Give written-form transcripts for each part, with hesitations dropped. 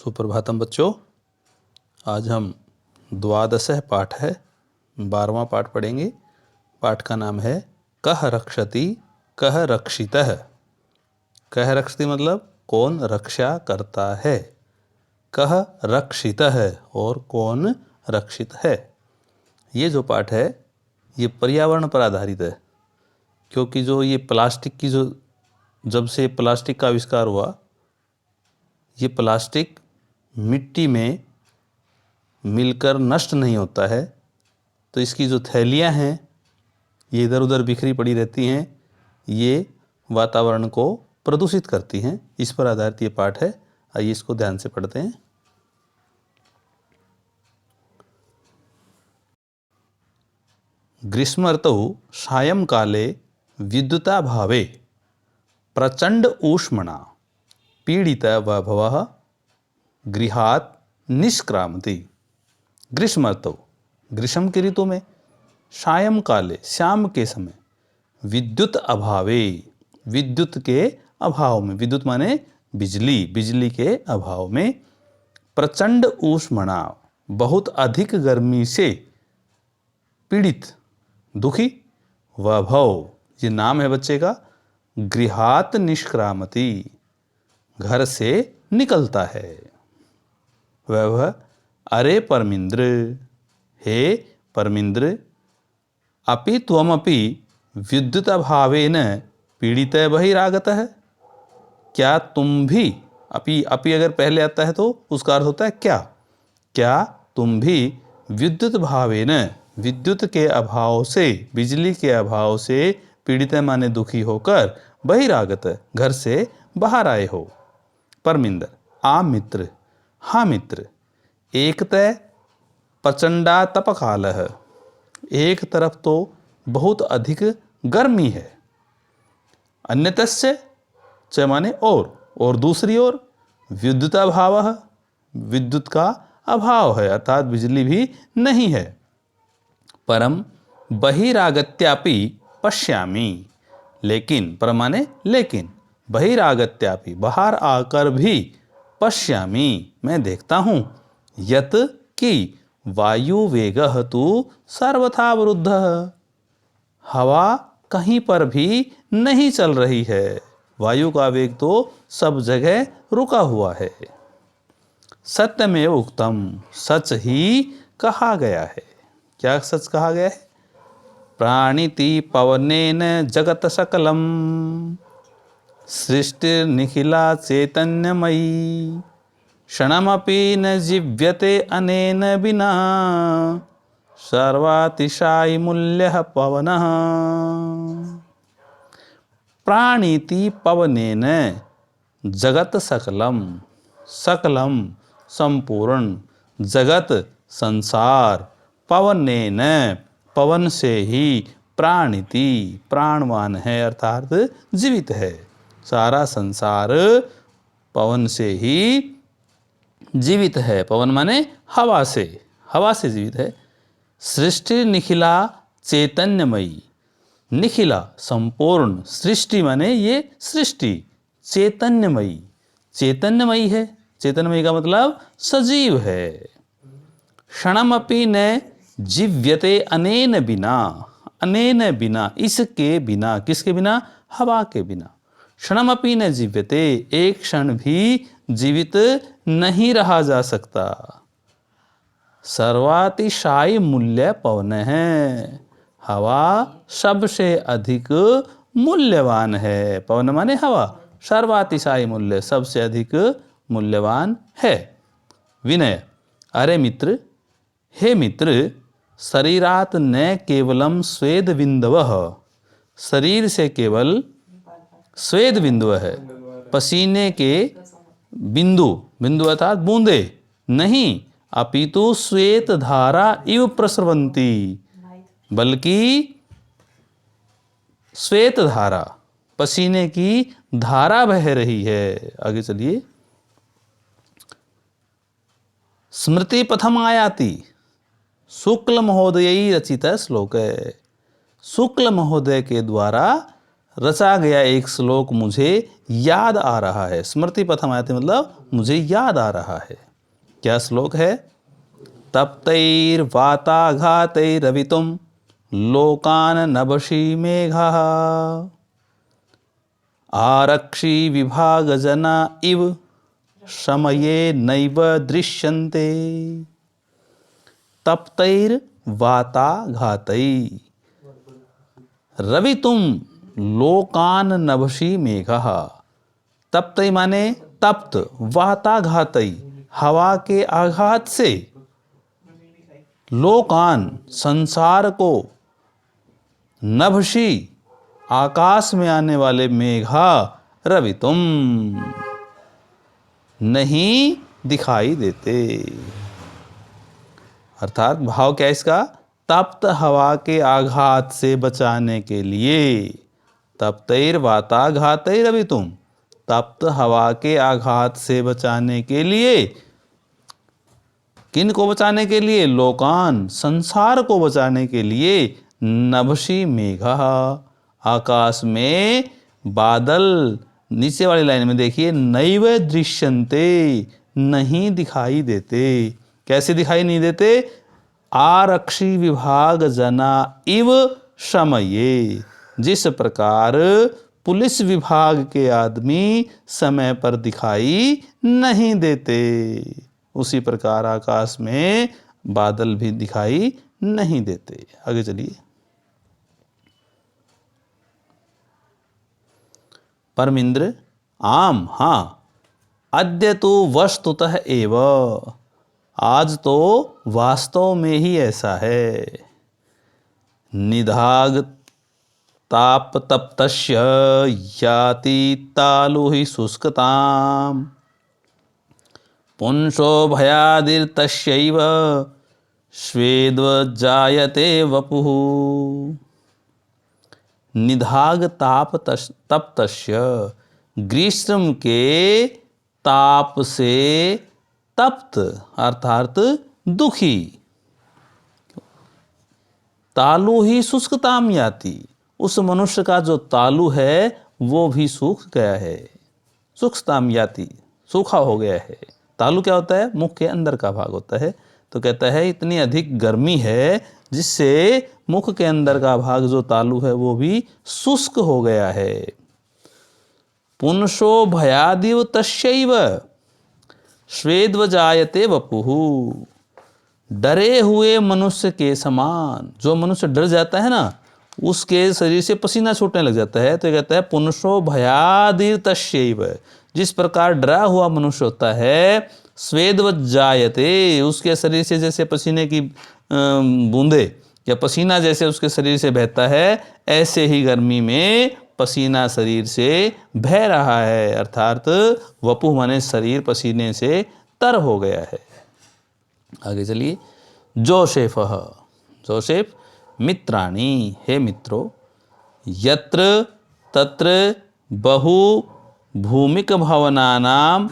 सुप्रभातम बच्चों। आज हम द्वादश पाठ है 12वां पाठ पढ़ेंगे। पाठ का नाम है कः रक्षति कः रक्षितः। कः रक्षति मतलब कौन रक्षा करता है, कः रक्षितः और कौन रक्षित है। ये जो पाठ है ये पर्यावरण पर आधारित है, क्योंकि जो ये प्लास्टिक की जब से प्लास्टिक का आविष्कार हुआ, ये प्लास्टिक मिट्टी में मिलकर नष्ट नहीं होता है, तो इसकी जो थैलियाँ हैं ये इधर उधर बिखरी पड़ी रहती हैं, ये वातावरण को प्रदूषित करती हैं। इस पर आधारित ये पाठ है। आइए इसको ध्यान से पढ़ते हैं। ग्रीष्म ऋतौ सायंकाले विद्युताभावे प्रचंड ऊष्मणा पीड़ितः वभवः गृहात् निष्क्रामति। ग्रीष्म ऋतु, ग्रीष्म की ऋतु में, सायंकाले शाम के समय, विद्युत अभावे विद्युत के अभाव में, विद्युत माने बिजली, बिजली के अभाव में, प्रचंड ऊष्मणा बहुत अधिक गर्मी से पीड़ित दुखी, वभव ये नाम है बच्चे का, गृहात् निष्क्रामति घर से निकलता है। वह अरे परमिंद्र, हे परमिंद्र, अपि त्वमपि विद्युत अभावेन पीड़ितः बहिरागतः। क्या तुम भी, अपि अगर पहले आता है तो उसका अर्थ होता है क्या, क्या तुम भी विद्युत भावेन विद्युत के अभाव से, बिजली के अभाव से पीड़ित माने दुखी होकर बहिरागत घर से बाहर आए हो। परमिंदर आ मित्र, हाँ मित्र, एकतः प्रचंडा तपकालः, एक तरफ तो बहुत अधिक गर्मी है, अन्यतस्य च माने और दूसरी ओर विद्युत अभाव, विद्युत का अभाव है अर्थात बिजली भी नहीं है। परम बहिरागत्यापि पश्यामि, लेकिन परम माने लेकिन, बहिरागत्यापि बाहर आकर भी, पश्यामि मैं देखता हूँ, यत कि वायु वेगः तु सर्वथा विरुद्धः, हवा कहीं पर भी नहीं चल रही है, वायु का वेग तो सब जगह रुका हुआ है। सत्यमेव उक्तम, सच ही कहा गया है। क्या सच कहा गया है? प्राणिति पवनेन जगत सकलम सृष्टिर्निखिला चैतन्यमयी, क्षणमपि न जीव्यते अनेन बिना, सर्वातिशायी मूल्यः पवनः। प्राणिति पवनेन जगत सकलम, सकलम संपूर्ण, जगत संसार, पवनेन पवन से ही, प्राणिति प्राणवान है अर्थात जीवित है, सारा संसार पवन से ही जीवित है। पवन माने हवा से, हवा से जीवित है। सृष्टि निखिला चैतन्यमयी, निखिला संपूर्ण, सृष्टि माने ये सृष्टि, चैतन्यमयी चैतन्यमयी है, चैतन्यमयी का मतलब सजीव है। क्षणमपि न जीव्यते अनेन बिना, अनेन बिना इसके बिना, किसके बिना? हवा के बिना। क्षणमपि न जीव्यते एक क्षण भी जीवित नहीं रहा जा सकता। सर्वातिशायी मूल्य पवन है, हवा सबसे अधिक मूल्यवान है। पवन माने हवा, सर्वातिशायी मूल्य सबसे अधिक मूल्यवान है। विनय अरे मित्र, हे मित्र, शरीरात न केवलम स्वेद बिंदवः, शरीर से केवल स्वेद बिंदु है, पसीने के बिंदु, बिंदु अर्थात बूंदे नहीं, अपितु श्वेत धारा इव प्रस्रवन्ति, बल्कि श्वेत धारा, पसीने की धारा बह रही है। आगे चलिए। स्मृति पथम आयाति, शुक्ल महोदय रचित श्लोक है। शुक्ल महोदय के द्वारा रचा गया एक श्लोक मुझे याद आ रहा है। स्मृति पथम आयते मतलब मुझे याद आ रहा है। क्या श्लोक है? तप्तैर्वाताघातैरवितुं लोकान नभसि मेघः आरक्षि विभागजना इव समये नैव दृश्यन्ते। तप्तैर्वाताघातै रवितुम लोकान नभसि मेघः। तप्तै माने तप्त, वाताघातै हवा के आघात से, लोकान संसार को, नभसि आकाश में आने वाले मेघा रवितुम नहीं दिखाई देते। अर्थात भाव क्या है इसका? तप्त हवा के आघात से बचाने के लिए, तप्तैर्वाताघातैरवितुम, तप्त हवा के आघात से बचाने के लिए, किन को बचाने के लिए? लोकान संसार को बचाने के लिए, नभसि मेघा आकाश में बादल, नीचे वाली लाइन में देखिए, नैव दृश्यन्ते नहीं दिखाई देते। कैसे दिखाई नहीं देते? आरक्षि विभाग जना इव समये, जिस प्रकार पुलिस विभाग के आदमी समय पर दिखाई नहीं देते, उसी प्रकार आकाश में बादल भी दिखाई नहीं देते। आगे चलिए। परमिंद्र आम, हाँ, अद्य तो वस्तुतः एव, आज तो वास्तव में ही ऐसा है। निधाग ताप तप्तस्य याति तालुहि शुष्कताम पुंसो भयादिर्तस्यैव स्वेद्वजायते वपुः। निधाग ताप तप्तस्य, ग्रीष्म के ताप से तप्त अर्थात दुखी, तालु ही शुष्कताम याति, उस मनुष्य का जो तालु है वो भी सूख गया है। शुष्कताम याति, सूखा हो गया है। तालु क्या होता है? मुख के अंदर का भाग होता है। तो कहता है इतनी अधिक गर्मी है जिससे मुख के अंदर का भाग जो तालु है वो भी शुष्क हो गया है। पुंसो भयादिव तस्यैव स्वेद्वजायते वपुः, डरे हुए मनुष्य के समान, जो मनुष्य डर जाता है ना उसके शरीर से पसीना छूटने लग जाता है। तो कहता है पुंसो भयादिव तस्यैव, जिस प्रकार डरा हुआ मनुष्य होता है, स्वेद्वजायते, उसके शरीर से जैसे पसीने की बूंदे या पसीना जैसे उसके शरीर से बहता है, ऐसे ही गर्मी में पसीना शरीर से बह रहा है। अर्थात वपु माने शरीर पसीने से तर हो गया है। आगे चलिए। जोसेफ, जोसेफ मित्राणि, हे मित्रों, यत्र तत्र बहु भूमिक भवनानां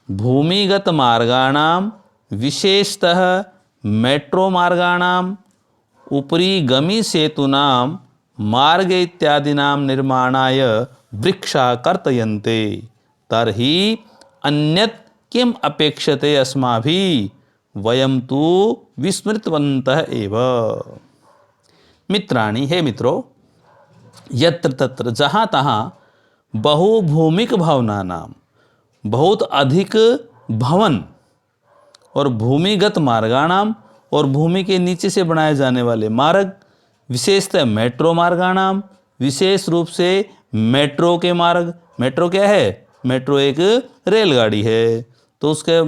भूमिगत मार्गाणां विशेषतः मेट्रो मार्गाणां उपरि गमी सेतूनां मार्ग इत्यादीनां निर्माणाय वृक्षा कर्तयन्ते, तर्हि अन्यत् किम अपेक्षते अस्माभिः, वयं तु विस्मृतवन्तः एव। मित्राणि, हे मित्रों, यत्र तत्र, जहाँ तहाँ, बहुभूमिक भवनानाम, बहुत अधिक भवन, और भूमिगत मार्गाणाम, और भूमि के नीचे से बनाए जाने वाले मार्ग, विशेषतः मेट्रो मार्गाणाम, विशेष रूप से मेट्रो के मार्ग। मेट्रो क्या है? मेट्रो एक रेलगाड़ी है। तो उसके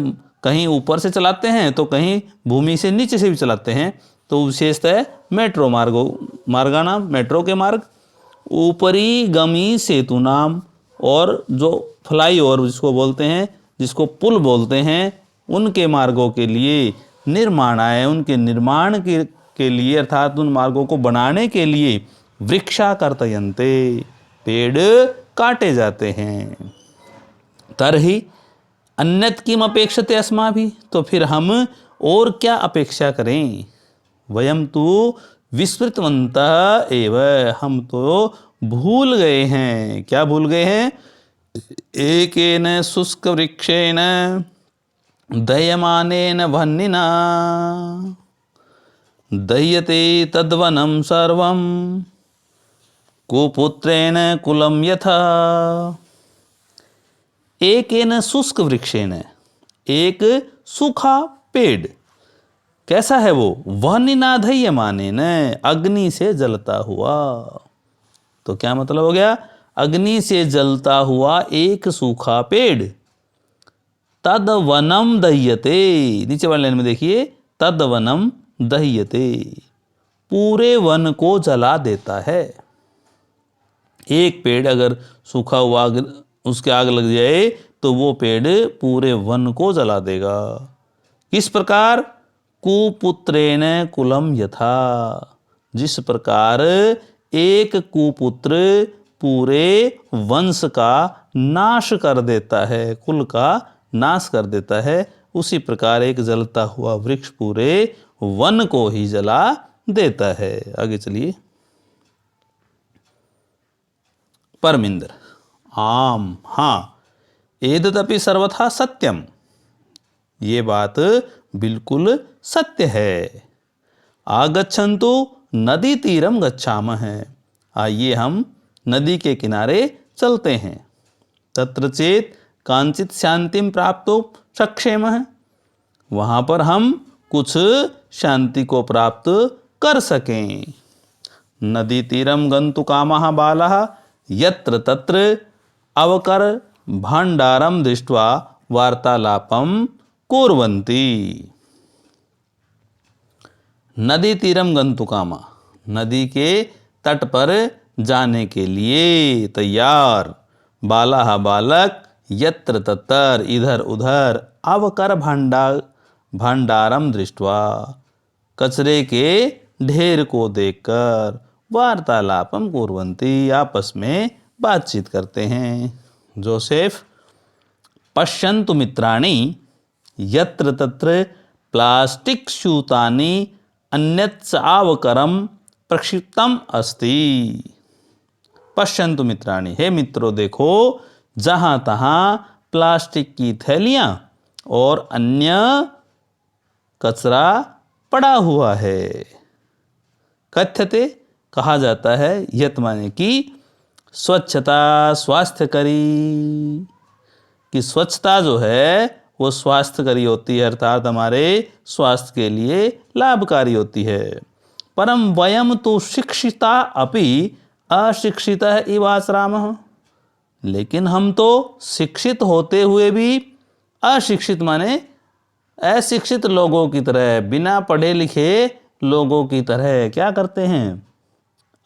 कहीं ऊपर से चलाते हैं तो कहीं भूमि से नीचे से भी चलाते हैं। तो विशेषतः मेट्रो मार्गाणाम, मेट्रो के मार्ग, ऊपरी गमी सेतु नाम, और जो फ्लाई ओवर जिसको बोलते हैं, जिसको पुल बोलते हैं, उनके मार्गों के लिए निर्माणाय, उनके निर्माण के लिए अर्थात उन मार्गों को बनाने के लिए वृक्षा कर्तयन्ते, पेड़ काटे जाते हैं। तरहि अन्यत् किम अपेक्षते अस्माभिः, तो फिर हम और क्या अपेक्षा करें? वयम तु विस्मृतवन्तः एव, हम तो भूल गए हैं। क्या भूल गए हैं? एकेन शुष्कवृक्षेण दह्यमानेन वह्निना दह्यते तद्वनं सर्वं कुपुत्रेण कुलं यथा। एकेन शुष्क वृक्षेण, एक सूखा पेड़, कैसा है वो? वह्निना दह्यमानेन, अग्नि से जलता हुआ। तो क्या मतलब हो गया? अग्नि से जलता हुआ एक सूखा पेड़। तद वनम दह्यते, नीचे वाले लाइन में देखिए, तद वनम दह्यते, पूरे वन को जला देता है। एक पेड़ अगर सूखा हुआ उसके आग लग जाए तो वो पेड़ पूरे वन को जला देगा। किस प्रकार? कुपुत्रेण कुलम यथा, जिस प्रकार एक कुपुत्र पूरे वंश का नाश कर देता है, कुल का नाश कर देता है, उसी प्रकार एक जलता हुआ वृक्ष पूरे वन को ही जला देता है। आगे चलिए। परमिंद्र, आम, हाँ, एतदपि सर्वथा सत्यम, ये बात बिल्कुल सत्य है। आगच्छन्तु नदी तीरम गच्छामः, आइए हम नदी के किनारे चलते हैं। तत्र चेत कांचित शांतिम प्राप्तो शक्षेमः, वहाँ पर हम कुछ शांति को प्राप्त कर सकें। नदी तीरम गंतु कामः बालः यत्र तत्र अवकर भंडारम दृष्ट्वा वार्तालापम कुर्वन्ति। नदी तीरम गंतु कामा, नदी के तट पर जाने के लिए तैयार। बालः, बालक, यत्र तत्र, इधर उधर, अवकर भंडारम दृष्ट्वा, कचरे के ढेर को देखकर, वार्तालापम कुर्वन्ति, आपस में बातचीत करते हैं। जोसेफ, पश्यन्तु मित्राणि यत्र तत्र प्लास्टिक स्यूतानि अन्यत् आवकरम प्रक्षिप्तम अस्ति। पश्यन्तु मित्राणि, हे मित्रों देखो, जहाँ तहाँ प्लास्टिक की थैलियाँ और अन्य कचरा पड़ा हुआ है। कथ्यते, कहा जाता है, यत माने कि स्वच्छता स्वास्थ्यकरी, कि स्वच्छता जो है वो स्वास्थ्यकरी होती है, अर्थात हमारे स्वास्थ्य के लिए लाभकारी होती है। परम वयम तो शिक्षिता अपि अशिक्षिता इव आचरामः, लेकिन हम तो शिक्षित होते हुए भी अशिक्षित माने अशिक्षित लोगों की तरह, बिना पढ़े लिखे लोगों की तरह क्या करते हैं?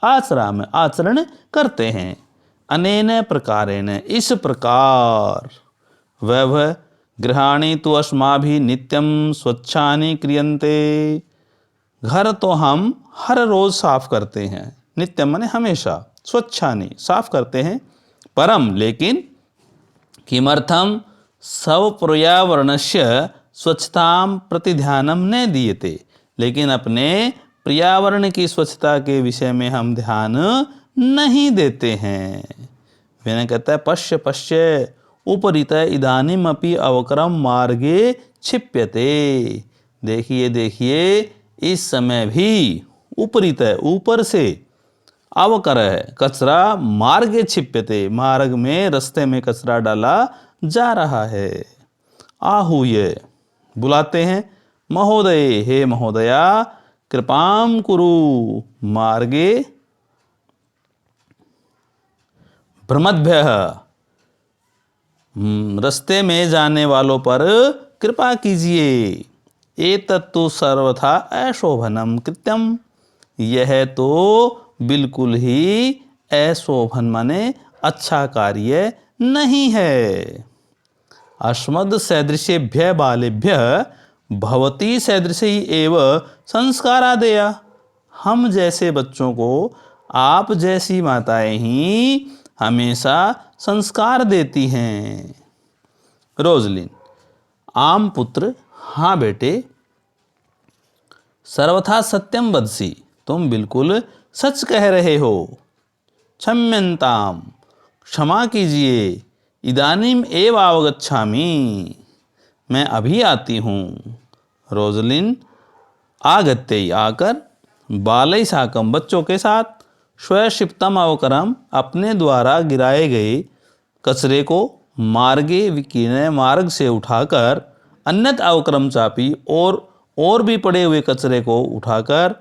आचरण करते हैं। अनेन प्रकारेण, इस प्रकार, वह गृहाणि तो अस्माभिः नित्यं स्वच्छानि क्रियन्ते, घर तो हम हर रोज साफ करते हैं, नित्यम माने हमेशा, स्वच्छानि साफ करते हैं, परम लेकिन, किमर्थम सब पर्यावरणस्य स्वच्छतां प्रति ध्यानं न दीयते, लेकिन अपने पर्यावरण की स्वच्छता के विषय में हम ध्यान नहीं देते हैं। मैंने कहता है, पश्य पश्य उपरितः इदानीमपि अवकरम मार्गे क्षिप्यते, देखिए देखिए, इस समय भी उपरितः, ऊपर से, अवकर है कचरा, मार्गे क्षिप्यते, मार्ग में, रास्ते में कचरा डाला जा रहा है। आहूय, बुलाते हैं, महोदय, हे महोदया, कृपाम कुरु मार्गे भ्रमद्भ्यः, रास्ते में जाने वालों पर कृपा कीजिए। एतत्तु सर्वथा अशोभनम कृत्यम, यह तो बिल्कुल ही अशोभन माने अच्छा कार्य नहीं है। अस्मद् सदृशेभ्य बालेभ्य भवती सदृशी एव संस्कारादेया, हम जैसे बच्चों को आप जैसी माताएं ही हमेशा संस्कार देती हैं। रोजलिन, आम पुत्र, हाँ बेटे, सर्वथा सत्यम वदसी, तुम बिल्कुल सच कह रहे हो। क्षम्यन्ताम, क्षमा कीजिए। इदानीम एव अवगच्छामि, मैं अभी आती हूँ। रोजलिन आगत्यै, आकर, बालै साकम, बच्चों के साथ, स्वक्षिप्तम अवकरम, अपने द्वारा गिराए गए कचरे को, मार्गे विकीर्ण, मार्ग से उठाकर, अन्यत अवकरम चापी, और भी पड़े हुए कचरे को उठाकर,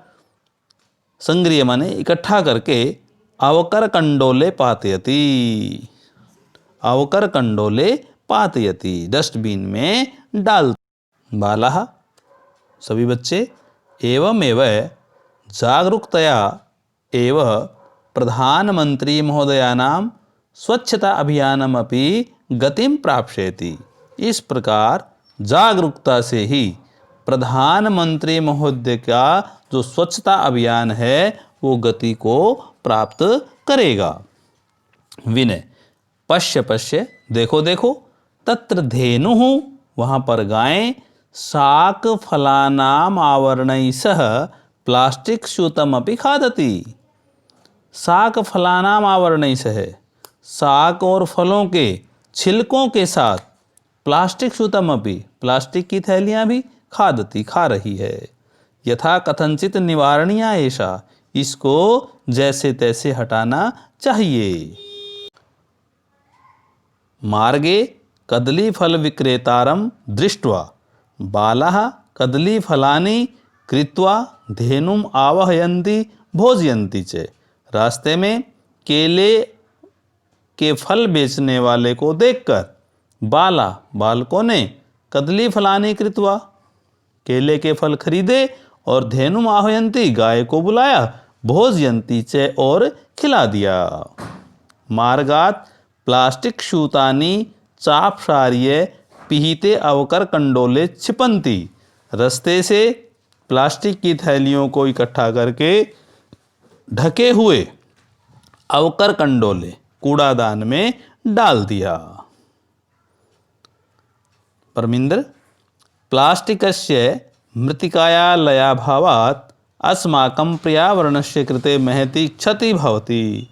संग्रह माने इकट्ठा करके, अवकर कंडोले पातयति, अवकर कंडोले पातयति, डस्टबिन में डाल। बालः, सभी बच्चे, एवमेव जागरूकतया एव प्रधानमंत्री महोदयानां स्वच्छता अभियानमपि गतिं प्राप्स्यति। इस प्रकार जागरूकता से ही प्रधानमंत्री महोदय का जो स्वच्छता अभियान है वो गति को प्राप्त करेगा। विनय, पश्य पश्य, देखो देखो, तत्र धेनुः, वहाँ पर गायें, शाक फलानाम आवरणैः सह प्लास्टिक स्यूतमपि खादति। शाक फलानाम आवरणैः सह, शाक और फलों के छिलकों के साथ, प्लास्टिक स्यूतमपि, प्लास्टिक की थैलियाँ भी, खादति, खा रही है। यथा कथनचित निवारणीया एषा, इसको जैसे तैसे हटाना चाहिए। मार्गे कदलीफल विक्रेतारं दृष्ट्वा बालाः कदलीफलानि कृत्वा धेनुम आवाहयन्ति भोजयन्ति च। रास्ते में केले के फल बेचने वाले को देखकर बालकों ने कदली फलानी कृत्वा, केले के फल खरीदे, और धेनुम आह्वयन्ति, गाय को बुलाया, भोजयन्ति च, और खिला दिया। मार्गात प्लास्टिक शूतानी चापसार्य पिहिते अवकर कंडोले छिपन्ति। रास्ते से प्लास्टिक की थैलियों को इकट्ठा करके ढके हुए अवकर कंडोले कूड़ादान में डाल दिया। परमिंद्र, प्लास्टिकस्य मृत्तिकायालयाभावात् अस्माकं पर्यावरणस्य कृते महती क्षति भवति।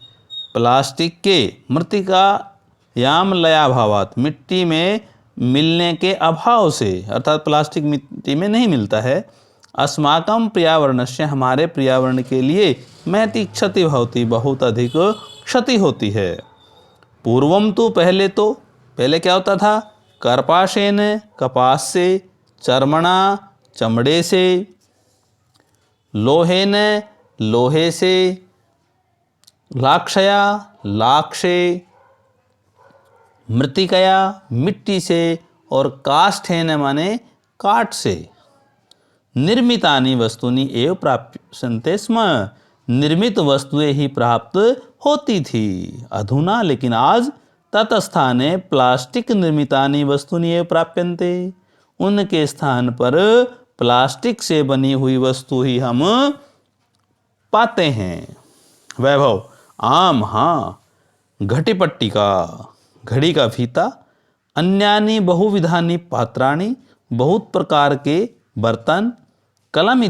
प्लास्टिक के मृत्तिकायामलयाभावात्, मिट्टी में मिलने के अभाव से, अर्थात प्लास्टिक मिट्टी में नहीं मिलता है, अस्माकं पर्यावरणस्य, हमारे पर्यावरण के लिए, महती क्षति भवति, बहुत अधिक क्षति होती है। पूर्वम तो पहले क्या होता था? कर्पाशेन, कपास से, चर्मणा, चमड़े से, लोहेन, लोहे से, लाक्षया, लाख से, मृत्तिकया, मिट्टी से, और काष्ठेन माने काठ से, निर्मितानि वस्तुनि एव प्राप्यन्ते स्म, निर्मित वस्तुएं ही प्राप्त होती थी। अधुना, लेकिन आज, तत्स्थाने प्लास्टिक निर्मितानि वस्तुनि एव प्राप्यन्ते, उनके स्थान पर प्लास्टिक से बनी हुई वस्तु ही हम पाते हैं। वैभव, आम, हाँ, घटीपट्टिका, घड़ी का फीता, अन्यानि बहुविधानि पात्राणि, बहुत प्रकार के बर्तन, कलम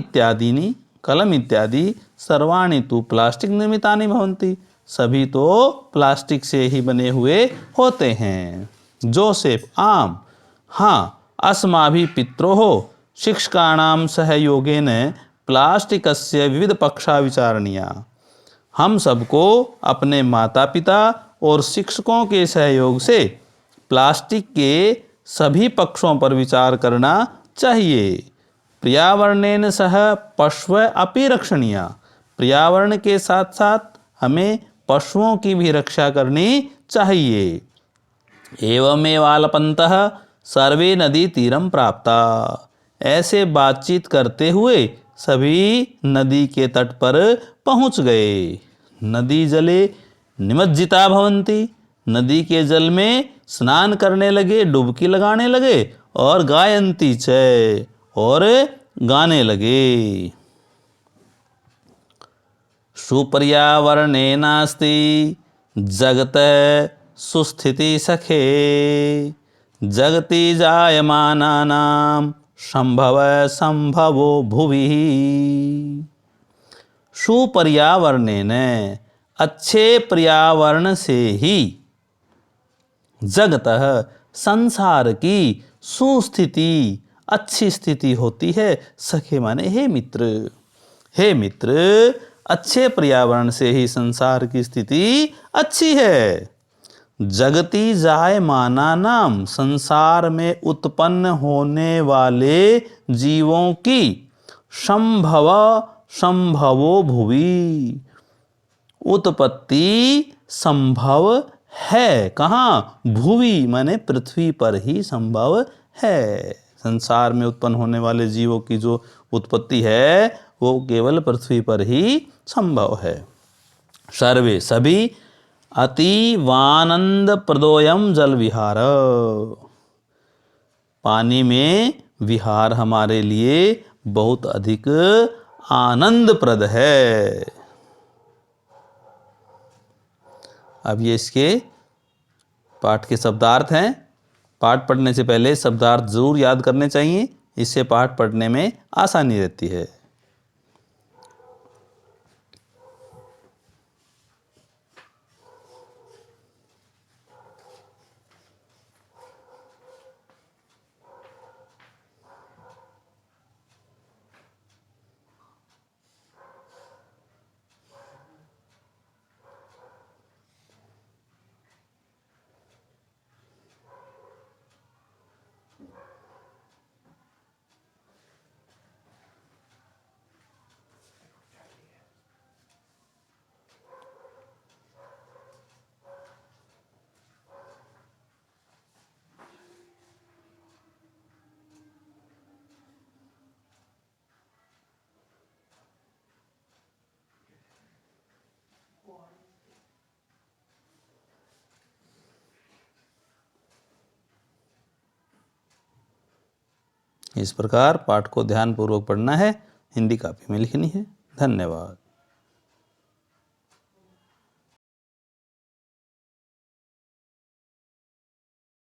इत्यादि, सर्वाणि तु प्लास्टिक निर्मितानि भवन्ति, सभी तो प्लास्टिक से ही बने हुए होते हैं। जोसेफ, आम, हाँ, अस्माभिः पित्रोः शिक्षकाणां सहयोगेन प्लास्टिकस्य विविध पक्षा विचारणीया, हम सबको अपने माता पिता और शिक्षकों के सहयोग से प्लास्टिक के सभी पक्षों पर विचार करना चाहिए। पर्यावरणेन सह पशव अपि रक्षणीया, पर्यावरण के साथ साथ हमें पशुओं की भी रक्षा करनी चाहिए। एवमेवालपन्तः सर्वे नदी तीरम प्राप्ता, ऐसे बातचीत करते हुए सभी नदी के तट पर पहुंच गए। नदी जले निमज्जिता भवन्ति, नदी के जल में स्नान करने लगे, डुबकी लगाने लगे, और गायन्ति च, और गाने लगे। सुपर्यावरणेनास्ति जगत सुस्थिति सखे, जगति जायमानानां संभवो भुवि। सुपर्यावरणेन, अच्छे पर्यावरण से ही जगतः, संसार की सुस्थिति, अच्छी स्थिति होती है। सखे माने हे मित्र, हे मित्र, अच्छे पर्यावरण से ही संसार की स्थिति अच्छी है। जगती जायमाना नाम, संसार में उत्पन्न होने वाले जीवों की संभव संभवो भुवि, उत्पत्ति संभव है। कहाँ? भुवि माने पृथ्वी पर ही संभव है। संसार में उत्पन्न होने वाले जीवों की जो उत्पत्ति है वो केवल पृथ्वी पर ही संभव है। सर्वे सभी अतीवानंद प्रदोयम जल विहार, पानी में विहार हमारे लिए बहुत अधिक आनंदप्रद है। अब ये इसके पाठ के शब्दार्थ हैं। पाठ पढ़ने से पहले शब्दार्थ जरूर याद करने चाहिए, इससे पाठ पढ़ने में आसानी रहती है। इस प्रकार पाठ को ध्यानपूर्वक पढ़ना है, हिंदी कॉपी में लिखनी है। धन्यवाद।